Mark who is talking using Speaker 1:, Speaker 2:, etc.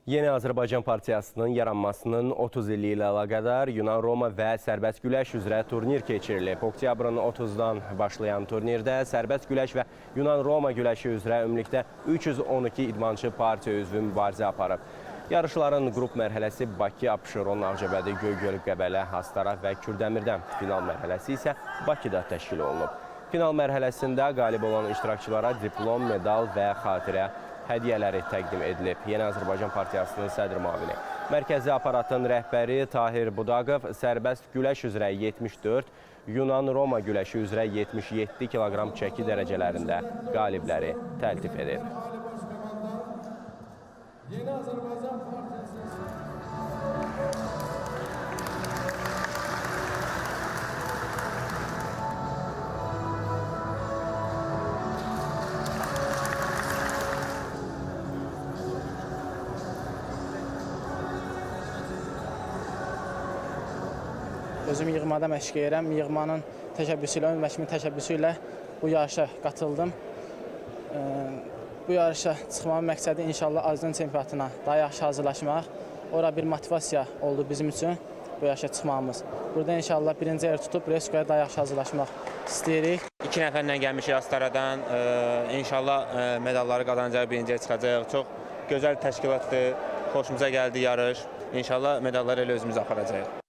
Speaker 1: Yeni Azərbaycan Partiyasının yaranmasının 30 illiyi ilə əlaqədar Yunan-Roma və sərbəst güləş üzrə turnir keçirilib. Oktyabrın 30-dan başlayan turnirdə sərbəst güləş və Yunan-Roma güləşi üzrə ümumilikdə 312 idmançı partiya üzvü mübarizə aparıb. Yarışların qrup mərhələsi Bakı, Abşeron, Ağcabədi, Göygöl, Qəbələ, Astara və Kürdəmirdə, final mərhələsi isə Bakıda təşkil olunub. Final mərhələsində qalib olan iştirakçılara diplom, medal və xatirə hədiyyələri təqdim edilib. Yeni Azərbaycan Partiyasının sədr müavini, mərkəzi aparatın rəhbəri Tahir Budaqov sərbəst güləş üzrə 74, Yunan-Roma güləşi üzrə 77 kiloqram çəki dərəcələrində qalibləri təltif edib. Yeni Azərbaycan Partiyası
Speaker 2: Özüm yığmada məşq edirəm. Yığmanın təşəbbüsü ilə, ön vəkilin təşəbbüsü ilə bu yarışa qatıldım. Bu yarışa çıxmamın məqsədi inşallah Azərbaycan çempionatına daha yaxşı hazırlaşmaq. Ora bir motivasiya oldu bizim üçün bu yarışa çıxmamız. Burada inşallah birinci yer tutub Reskoya daha yaxşı hazırlaşmaq istəyirik.
Speaker 3: 2 nəfərlə gəlmişik Astaradan. İnşallah medalları qazanacaq, birinciyə çıxacaq. Çox gözəl təşkilatdır, xoşumuza gəldi yarış. İnşallah medalları elə özümüz aparacaq.